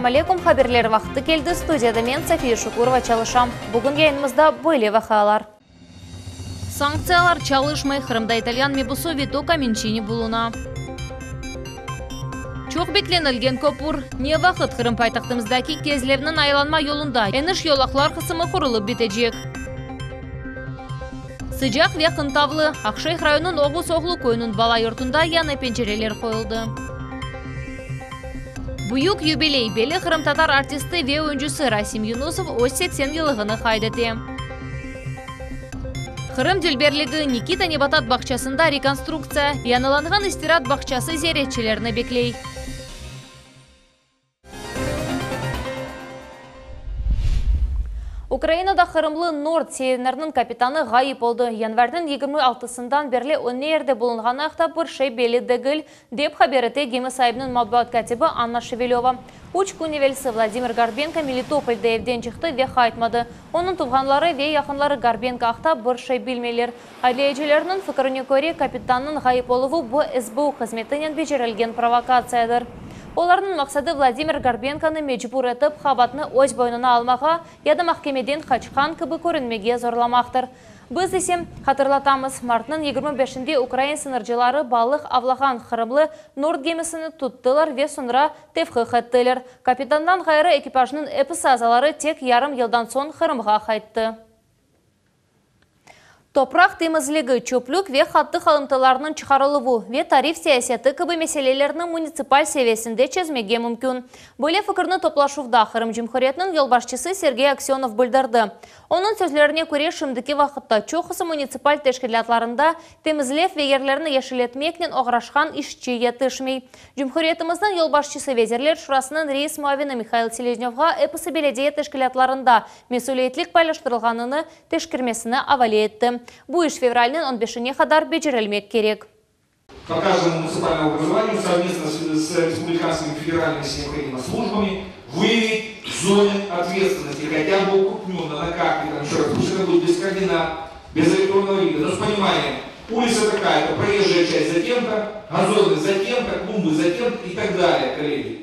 Ассалам алейкум, хаберлер вақты келді. Студияда мен София Шукурова чалышам. Бүгін yayınımızda böyle vakalar. Санкциялар чалышмай Қырымда итальян мебусу Вито Каменчини булуна. Çok beklenilgen köpür ne vaqt Қырым paytaxtımızdaki кезлевнің айланma yolunda eniş yolaklar kısmı kurulup bitecek. Sıcak ve kıntavlı Akşayh rayonun Oğuz-Oğlu koyunun bala yurtunda yana pencereler koyuldu. Büyük юбилей beli Қырым Tatar artisti ve oyuncusu Rasim Yunusov 80 yılını haydetti. Қырым Dilberligi Nikita Nebatat Bakçasında rekonstruksiya, yanılanğan istirat bakçası ziyaretçilerini bekley. Украинада Қырымлы Норд сейінерінің капитаны ғайып oldu. Январдың 26-сынан берлі өнерде болынғаны ақтап бір шей белі дегіл деп хаберіте гемі сайбының матбуат катибі Анна Шевелева. Уч күневелсі Владимир Горбенко Мелитопольда евден чықты ве қайтмады. Оның туғанлары ве яқынлары Горбенко ақтап бір шей білмелер. Айлейджілерінің фікіріне көре капитанның ғайып олуы бұ СБУ қызметінен бежерілген провокациядыр. Олардың мақсады Владимир Горбенканы мечбур етіп, қабатны өз бойнына алмаға, яды махкемеден қачқан кібі көрінмеге зорламақтыр. Біз десем, қатырлатамыз, мартының 25-де Украин сыныржылары балық авлаған Қырымлы Норд гемісіні тұттылар ве сонра тевқық еттілер. Капитандан ғайры экипажының эпісазалары тек ярым елдан сон Қырымға қайтты. Топрақ темізлігі чөплік ве хатты қалымтыларының чықарылығы ве тариф саясеті кібі меселелерінің муниципаль севесінде чезмеге мүмкін. Бөле фікірні топлашувда Қырым Жұмхуретінің елбашчысы Сергей Аксенов білдірді. Оның сөзлеріне көре шымдыки вақытта чоқысы муниципаль тешкілетларында темізлев вегерлеріні ешілетмекнен оғрашқан ішчі етішмей. Жұмхуретіміздің елбашчысы везерлер шурасының рейс муавины Михаил Селезневға эпісі беледея тешкілетларында месулетлік пайлаштырылғаныны тешкірмесіні авали етті. Бұл іш февральнен 15-не қадар бежірілмек керек. По каждому муниципальному образованию совместно с республиканскими федеральными службами выявить зоны ответственности, хотя бы укрупненно на карте, еще раз, пусть это будет без координат, без электронного вида, но с пониманием, улица такая-то, проезжая часть затем-то, газоны затем-то, клумбы затем-то и так далее, коллеги.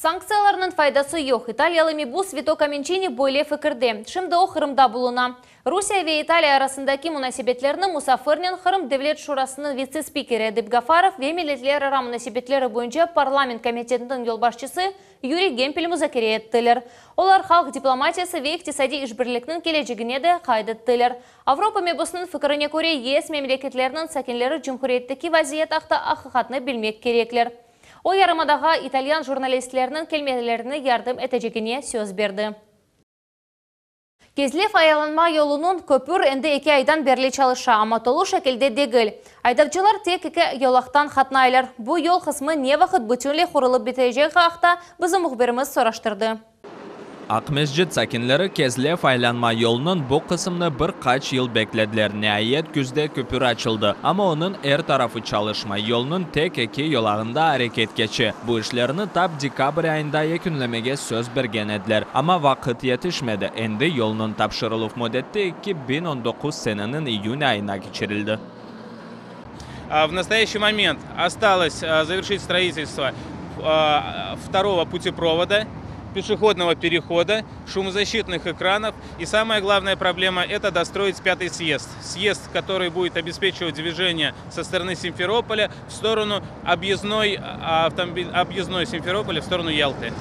Санкцияларының файдасы yok. Италиялы мебус Вито Каменчини бойле фікірде. Шымды о Қырымда болуна. Русия ве Италия арасындаки мунасибетлерінің Мусафырнен Қырым Девлет Шурасының вице-спикері Дебгафаров ве милетлері ара мунасибетлері бойынша парламент комитетінің елбашчысы Юрий Гемпель музакире еттілер. Олар халық дипломатиясы ве иқтисади ішбірлікнің келечегіне де қайдеттілер. Авропа мебусының фікіріне көре ес мемлекетлерінің сәкенлері Жұмхуреттіки вазиет ақты ақиқатны білмек кереклер. О ярымадаға итальян журналистлерінің келмелеріне ярдым етежегіне сөз берді. Кезлев аяланма yolunun köpür endi 2 aydan berli çalışa, ama tolu şekilde degil. Aydavcılar tek 2 yolaqtan xatnaylar. Bu yol kısmı ne vaqt bütünley qurulup bitecek haqda bizim muxbirimiz soraştırdı. Akmesjid sakinleri Кезлев aylanma yolunun bu kısmını birkaç yıl beklediler. Nihayet güzde köpür açıldı. Ama onun tarafı çalışma yolunun tek 2 yolağında hareket geçi. Bu işlerini tab dekabr ayında yekünlemege söz bergen ediler. Ama vakit yetişmedi. Endi yolunun tapşırılıp müddeti 2019 senenin iyun ayına geçirildi. В настоящий момент осталось завершить строительство второго путепровода, пешеходного перехода, шумозащитных экранов. И самая главная проблема – это достроить 5-й съезд. Съезд, который будет обеспечивать движение со стороны Симферополя в сторону объездной Симферополя в сторону Ялты.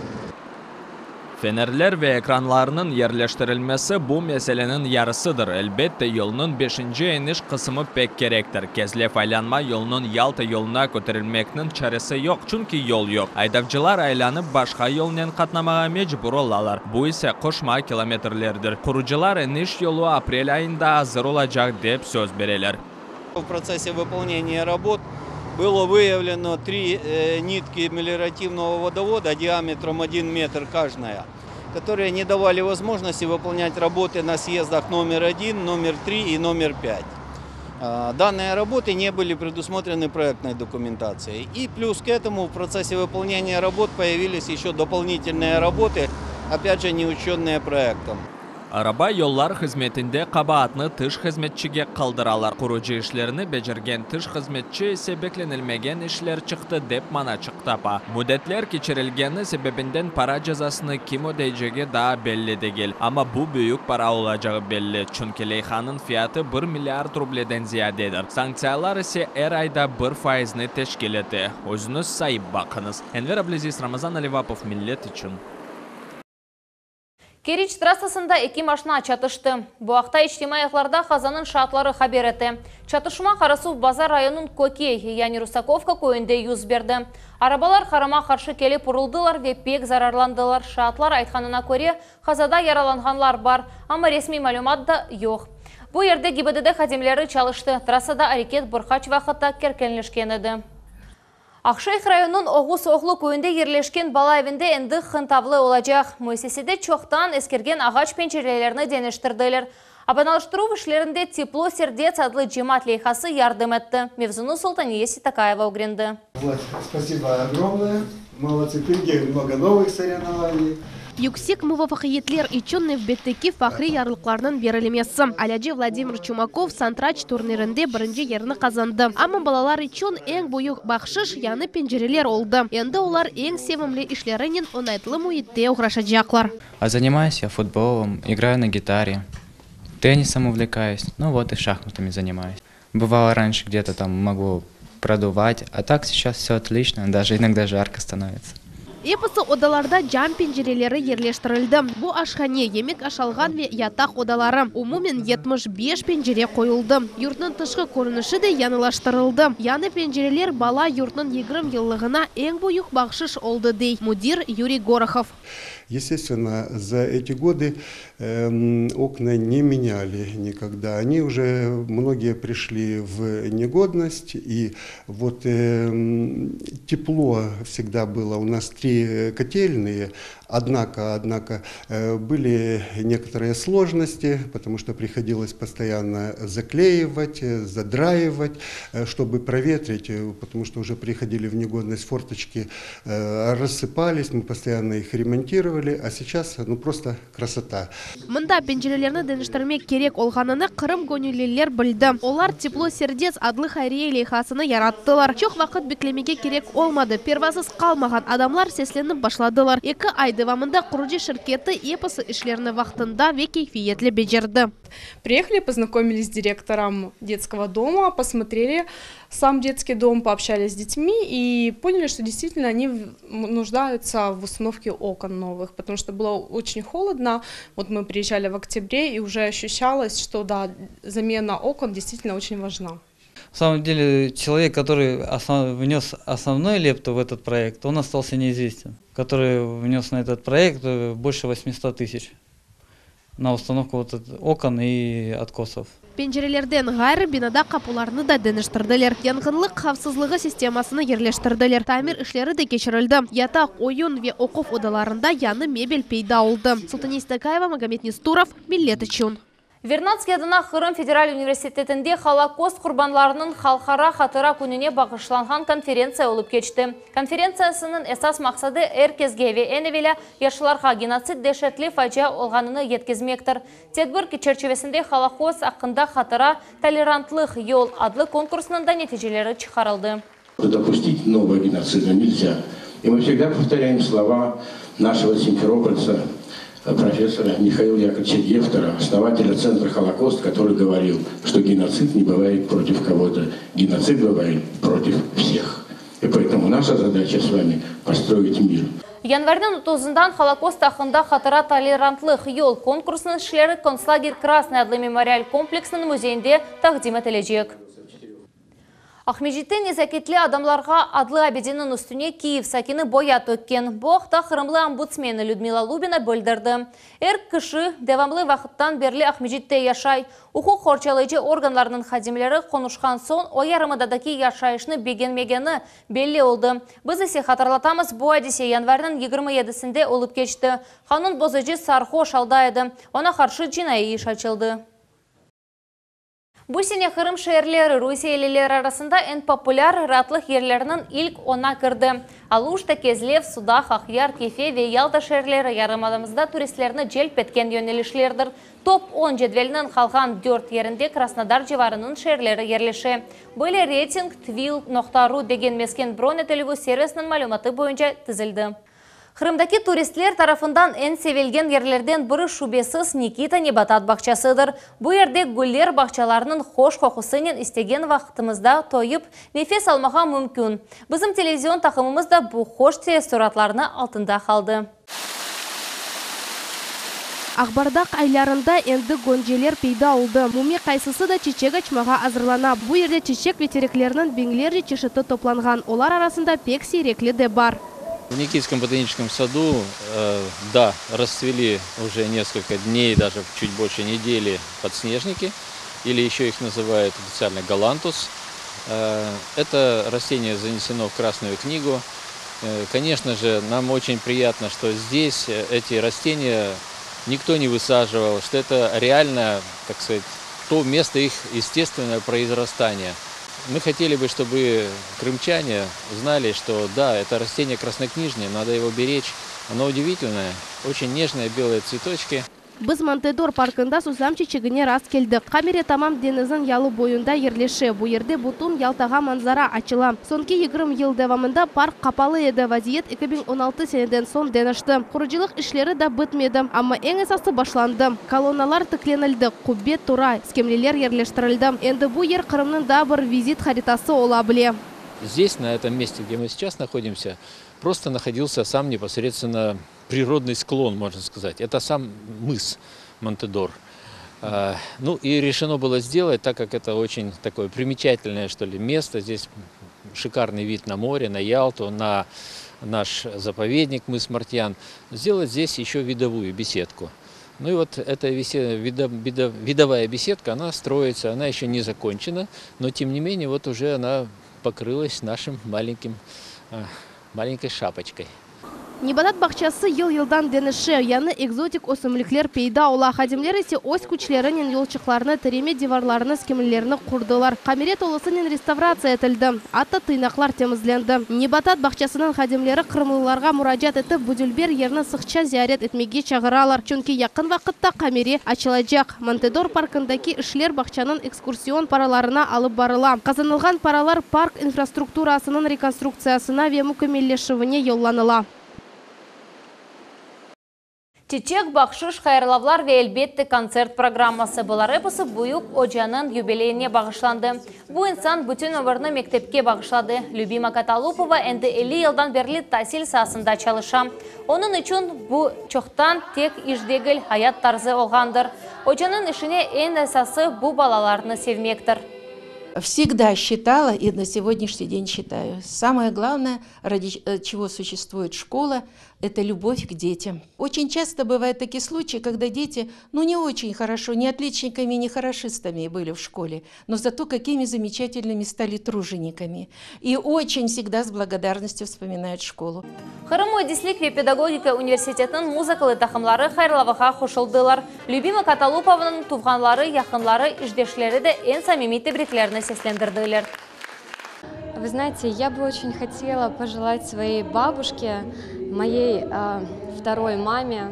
Fenerler ve ekranlarının yerleştirilmesi bu meselenin yarısıdır. Elbette yolunun 5. eniş kısmı pek gerektir. Кезлев aylanma yolunun Yalta yoluna götürülmekinin çaresi yok, çünkü yol yok. Aydavcılar aylanıp başka yolundan katnamağa mecbur olalar. Bu ise koşma kilometrelerdir. Kurucular eniş yolu April ayında hazır olacak deyip söz verirler. В процессе выполнения работ было выявлено 3 нитки мелиоративного водовода диаметром 1 метр каждая, которые не давали возможности выполнять работы на съездах номер 1, номер 3 и номер 5. Данные работы не были предусмотрены проектной документацией. И плюс к этому в процессе выполнения работ появились еще дополнительные работы, опять же не учтенные проектом. Araba yollar hizmetinde kabahatını tış hizmetçiге kaldıralар. Kurucu işlerini becergen tış hizmetçi ise beklenilmegen işler çıktı dep mana çıktapa. Müddetler geçirilgeni sebebinden para cezasını kim ödeyeceği daha belli değil. Ama bu büyük para olacağı belli. Çünkü leyhanın fiyatı 1 milyar rubleden ziyadedir. Sanksiyalar ise her ayda 1% teşkil etti. Özünüz sayıp bakınız. Enver Ablezis, Ramazan Alivapov, Millet için. Керич трассасында эки машина чатышты. Bu haqda ijtimoiy ixlarda Xazanın şartları haber etti. Çatışma Qarasuv Bazar rayonun Kokey, yani Rusakovka köyünde yüz berdi. Arabalar qarama qarşı kelip uruldılar ve pek zararlandılar. Şartlar aytkanına göre Xazada yaralanganlar var, ama resmi malumat da yok. Bu yerde GİBDD xadimleri çalıştı. Trassada hareket bir kaç vakitte kerkenleşken edi. Akşehir rayonunun Oğuz Oğlu köyünde yerleşken bala evinde endi hıntavlı olacak. Müessesede çoktan eskergen ağaç pencerelerini deniştirdiler. Abanalıştırу işlerinde Teplo Сердец adlı cemaat leyhası yardım etti. Mevzunu Sultaniye Ситакаева öğrendi. Спасибо огромное. Молодцы, впереди много новых соревнований. Yüksek muvaffakiyetler için növbetteki fahri yarlıklarının verilmesi. Alyaji Vladimir Chumakov Santraç turnirinde birinci yerini kazandı. Ama balalar için en büyük bahşiş yani pencereler oldu. Endi ular en sevimli işlerinin onaytlı muhitte uğraşacaklar. Занимаюсь я футболом, играю на гитаре, теннисом увлекаюсь, ну вот и шахматами занимаюсь. Бывало раньше где-то там могло продувать, а так сейчас все отлично, даже иногда жарко становится. Епысы odalarda cam pencereleri yerleştirildi. Bu aşhane, yemek aşalgan ve yatak odaları. Umumen 75 pencere koyuldu. Yurtun tışkı görünüşü de yanılaştırıldı. Yani pencereler bala yurtun 20 yıllığına en büyük bahşiş oldu dey müdür Yuriy Горохов. Естественно, за эти годы окна не меняли никогда. Они уже многие пришли в негодность. И вот тепло всегда было. У нас 3 котельные. Однако были некоторые сложности, потому что приходилось постоянно заклеивать, задраивать, чтобы проветрить, потому что уже приходили в негодность, форточки рассыпались, мы постоянно их ремонтировали, а сейчас ну просто красота. Мында pencerelerini deniştirmek gerek olganını Kırım gönüllüler bildi. Onlar Teplo Сердец adlı hayriye leyhasını yarattılar. Çok vakit beklemeye gerek olmadı. Pervasız kalmagan adamlar seslenip başladılar. 2 ay devamında kurucu şirketi epası işlerini vaktinde ve keyfiyetli becerdi. Приехали, познакомились с директором детского дома, посмотрели сам детский дом, пообщались с детьми и поняли, что действительно они нуждаются в установке окон новых, потому что было очень холодно. Вот мы приезжали в октябре и уже ощущалось, что да, замена окон действительно очень важна. На самом деле, человек, который внес основной лепту в этот проект, он остался неизвестен. Который внес на этот проект больше 800 тысяч на установку вот окон и откосов. Pencerelerden gayrı binada kapılarını da deniştirdiler. Yangınlık xavfsızlığı sistemasını yerleştirdiler. Tamir işleri de geçirildi. Yatak, oyun ve okuf odalarında yanı mebel peyda oldu. Sultaniye Ситакаева, Magomed Nesturov, Millet için. Vernadskiy adına Kırım Federal Üniversitetinde Holokost kurbanlarının halkara hatıra gününe bağışlanған konferensiya olup geçti. Konferensiyasının esas maksadı herkesge ve en evvela yaşlılarga genotsid dehşetli facia olganını yetkizmektir. Tedbir çerçevesinde Holokost hakkında hatıra Толерантлық yol adlı konkursunun da neticeleri çıkarıldı. Допустить нового геноцида нельзя. И мы всегда повторяем слова нашего симферопольца, профессора Михаила Яковлевича Гефтера, основателя Центра Холокост, который говорил, что геноцид не бывает против кого-то, геноцид бывает против всех. И поэтому наша задача с вами построить мир. Yanvardan 30'dan Holokost hakkında hatıra Толерантлық yol konkursunun işleri Konslager Krasny adlı memorial kompleksinin müzeyinde takdim edilecek. Ахмеджитте незакетлі адамларға adlı abedinin üstüne Киев sakini boya tökken. Bu haqda Kırımlı ombudsmeni Lyudmila Lubina bildirdi. Kışı devamlı vaqtdan berli Ahmedjitте yaşay. Hukuk horçalayıcı organlarının xadimleri konuşkan son o yarımadadaki yaşayışını beğenmegeni belli oldu. Biz ise hatırlatamız bu hadise yanvarın 27'sinde olup geçti. Kanun bozucu sarhoş aldaydı. Ona karşı cinayi iş açıldı. Bu sene Kırım şehirleri Rusiyeliler arasında en popüler rahatlık yerlerinin ilk 10'a girdi. Алушта, Кезлев, Судах, Ахяр, Кефе ве Ялта шерлері ярымадымызда туристлеріні желп еткен йөнелішлердір. Топ-10 жедвелінің қалған 4 ерінде Краснодар жеварының шерлері ерлеше. Бұлі рейтинг Твил.ру деген мескен бронь өтілігу сервисінің малюматы бойынша тізілді. Қырымдаки туристлер тарафындан ән севелген ерлерден бірі шубесіз Никита Небатат бақчасыдыр. Бұл ерде гүллер бақчаларының хош қоқысынен істеген вақытымызда тойып, нефес алмаға мүмкін. Біздің телевизион тақымымызда бұл хош суратларына алтында қалды. Ақбардақ айларында енді гонжелер пейда олды. Муми қайсысы да чечек açmaға азырлана. Бұл ерде чечек ветереклерінің беңлері чешіті топланған. Олар арасында пек сейреклі де бар. В Никитском ботаническом саду, да, расцвели уже несколько дней, даже чуть больше недели подснежники, или еще их называют официально галантус. Это растение занесено в Красную книгу. Конечно же, нам очень приятно, что здесь эти растения никто не высаживал, что это реально, так сказать, то место их естественного произрастания. Мы хотели бы, чтобы крымчане знали, что да, это растение краснокнижное, надо его беречь. Оно удивительное, очень нежные белые цветочки. Біз Монтедор паркында сузам чечегіне раз келдік. Камере тамам денізін ялы бойында ерлеше. Бұл ерде бұтын ялтаға манзара ачыла. Сонки 20 ел девамында парк қапалы еді. Вазиет 2016 сенеден сон денішті. Құрыжылық ішлері да бітмеді. Амма ең esасы башланды. Колонналар тікленілді. Құббет тура. Скемлелер ерлештірілді. Енді бұл ер Қырымның да бір визит харитасы ола біле. Здесь, на этом месте, где мы сейчас находимся, просто находился сам непосредственно природный склон, можно сказать. Это сам мыс Монтедор. Ну и решено было сделать, так как это очень такое примечательное, что ли, место. Здесь шикарный вид на море, на Ялту, на наш заповедник мыс Мартьян. Сделать здесь еще видовую беседку. Ну и вот эта видовая беседка, она строится, она еще не закончена, но тем не менее вот уже она покрылась нашим маленькой шапочкой. Небатат бақчасы ел-елдан деніші, яны экзотик осымліклер пейда ола. Хадимлер есе ось күчлерінен елчықларыны, тереме деварларыны, скемлеріні құрдылар. Камерет олысының реставрация етілді. Атты тыйнақлар темізленді. Небатат бақчасының хадимлері қырмылыларға мұражат етіп, Будюльбер ерні сықча зиярет етмеге чағыралар. Чөнки яқын вақытта камере ачылajak. Монтедор паркындаки ішлер бақчаның экскурсион параларына алып барыла. Қазанылған паралар парк инфраструктурасының реконструкциясына ве мүкемеллешівіне йолланыла. Чечек, бақшыш, хайырлавлар ве әлбетті концерт программасы бұлар эпосы бұйық Оджаның юбилейіне бағышланды. Бұл инсан бүтін өмірні мектепке бағышлады. Любима Каталупова әнді 50 елдан берлі тасил сасында чалыша. Оның үшін бұл чоқтан тек иждегіл хаят тарзы олғандыр. Оджаның ішіне ең әсасы бұл балаларыны sevmektir. Всегда считала и на сегодняшний день считаю. Самое главное, ради чего существует школа, это любовь к детям. Очень часто бывают такие случаи, когда дети, не очень хорошо, не отличниками, не хорошистами были в школе, но зато какими замечательными стали тружениками. И очень всегда с благодарностью вспоминают школу. Қырым Одислик ве педагогика университетінің музыкалы тақымлары хайрлавыға қошылдылар. Любима Каталупованың туғанлары, яқынлары, иждешлері де ең самими тебриклеріні сеслендірділер. Вы знаете, я бы очень хотела пожелать своей бабушке, моей второй маме,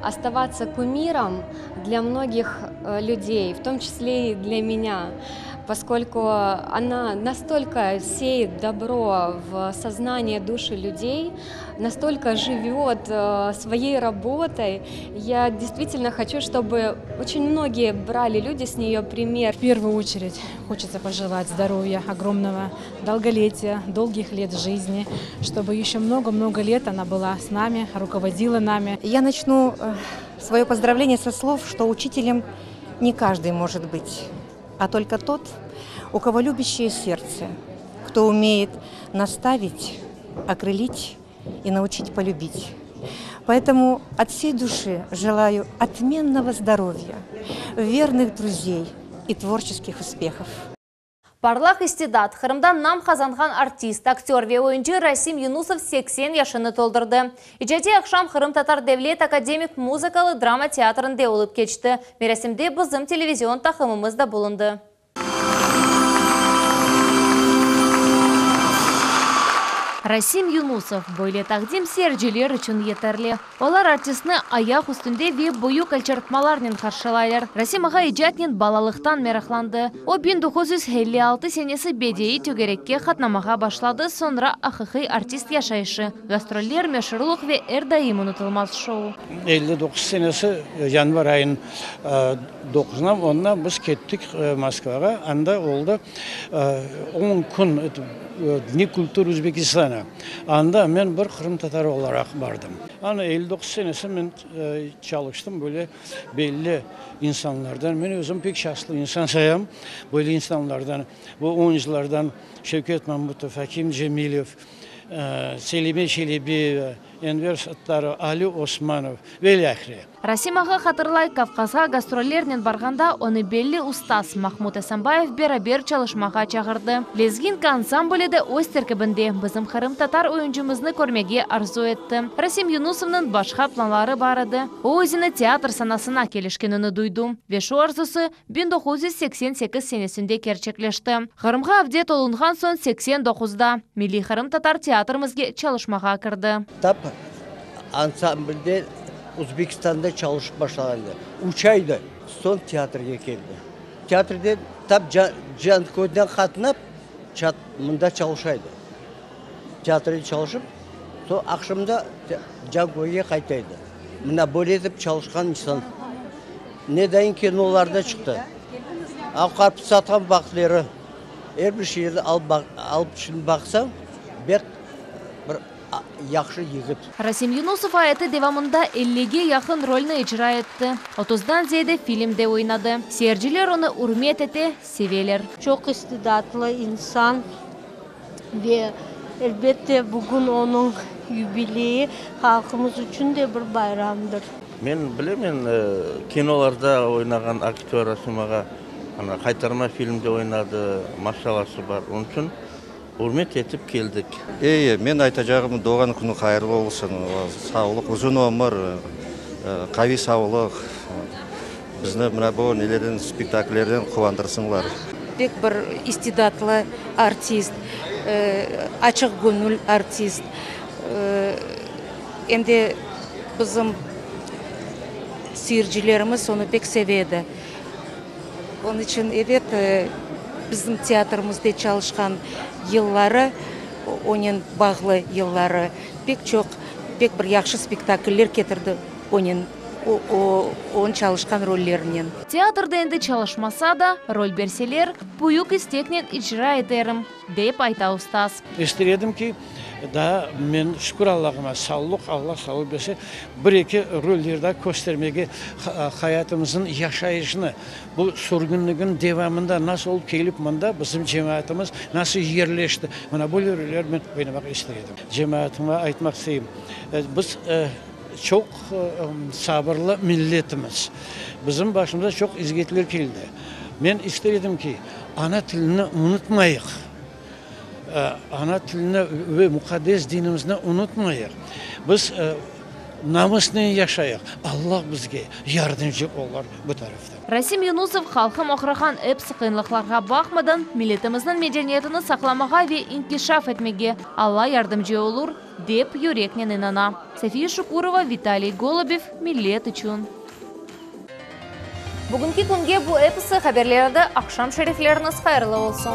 оставаться кумиром для многих людей, в том числе и для меня, поскольку она настолько сеет добро в сознание души людей, настолько живет своей работой. Я действительно хочу, чтобы очень многие брали люди с нее пример. В первую очередь хочется пожелать здоровья, огромного долголетия, долгих лет жизни, чтобы еще много-много лет она была с нами, руководила нами. Я начну свое поздравление со слов, что учителем не каждый может быть, а только тот, у кого любящее сердце, кто умеет наставить, окрылить и научить полюбить. Поэтому от всей души желаю отменного здоровья, верных друзей и творческих успехов. Парлах истидат. Қырымдан нам қазанған артист, актер ве ойынчы Расим Юнусов 80 яшыны толдырды. Ижаде ақшам Қырым Татар Девлет академик музыкалы драма театрында олып кечті. Мерасимде біздің телевизион тақымымызда болынды. Расим Юнусов бойлы тақдим серджелер үшін етерлі. Олар артистны аяқ үстінде ве бою кәлчертмаларнен қаршылайлар. Расим аға ижатнен балалықтан мерақланды. О 1956 сенесі бедеи төгерекке қатнамаға башлады, sonra ақықы артист яшайшы. Гастроллер мешірлық ве әрдайым ұнытылмаз шоу. 59 senesi yanvar ayın 9'una onunla biz kettik Moskva'ya. Anda oldu 10 gün Dni Kultur Özbekistan'a. Anda ben bir Kırım Tatarı olarak vardım. Ana 59 senesi ben çalıştım böyle belli insanlardan. Ben özüm pek şanslı insan sayam. Böyle insanlardan, bu oyunculardan Şevket Mahmutov, Hakim Cemilov, Selime Çelebi, Enver Sattarov, Ali Osmanov ve ahire. Расим аға қатырлай Кавказға гастроллернен барғанда оны белли устаз Махмуд Асанбаев берабер çalışмаға чағырды. Лезгинка ансамбледе өз теркебінде бізім Кырым татар ойынчымызны көрмеге арзу етті. Расим Юнусовның башқа планлары барады. О өзіні театр санасына келішкеніні дuydu. Вешу арзусы 1988 сенесінде керчеклешті. Кырымға авдет олынған сон 89-да Милли Кырым татар театрымызге çalışмаға кірді. Tap ansambılde Uzbekistan'da çalışıp başladı. 3 ayda son tiyatroya geldi. Tiyatroda tap Canko'dan katınıp bunda çalışaydı. Tiyatroda çalışıp sonra akşamda Canko'ya kaytaydı. Buna böyle edip çalışkan insan. Neden kinolarda çıktı. Karpuz satan bakları her bir şeyi alıp şimdi baksan bir yaxşı yigit. Расим Юнусов ayeti devamında 50'ge yakın rolünü icra etti. 30'dan ziyade filmde oynadı. Seyirciler onu hürmet etti, severler. Çok istidatlı insan ve elbette bugün onun yübileyi halkımız için de bir bayramdır. Ben bilemen kinolarda oynagan aktör Rasim ağa kaytarma filmde oynadı, maşalası var. Onun için hürmet etip geldik. Men aytacağım doğan günü hayırlı olsun. Sağlık, uzun ömür, kavi sağlık. Bizni mana bu nelerden spektakllerden kuvandırısınlar. Pek bir istidatlı artist, açık gönül artist. Hem de bizim seyircilerimiz onu pek sevedi. Onun için evet bizim tiyatrımızda çalışkan yılları, onun bağlı yılları pek bir yaxşı spektakller getirdi onun çalışkan rollerinden. Teatrda endi çalışmasa da rol berseler büyük isteknen icra ederim deyip ayta ustaz. İstedim ki daha men şükür Allah'ıma sağlık, Allah sağlık verse bir-iki rollerde göstermeye hayatımızın yaşayışını, bu sorgunluğun devamında nasıl olup gelip bunda bizim cemaatimiz nasıl yerleşti. Bana bu roller ben oynamak istedim. Cemaatime aytmak isteyim. Biz çok sabırlı milletimiz. Bizim başımıza çok izgetler geldi. Ben istedim ki ana dilini unutmayık. Ana tilini ve mukaddes dinimizni unutmayık. Biz namusla yaşayık. Allah bizge yardımcı olur bu tarafta. Расим Юнусов халқым оқырған эпс қиынлықларға бақмадан миллетіміздің медениетini сақламаға ve inkişaf etmege Allah yardımcı olur деп yüreknen inana. София Шукурова, Виталий Голубев, Millet üçün. Бүгінгі күнге bu эпсы haberlerde akşam şerifleriniz hayırlı olsun.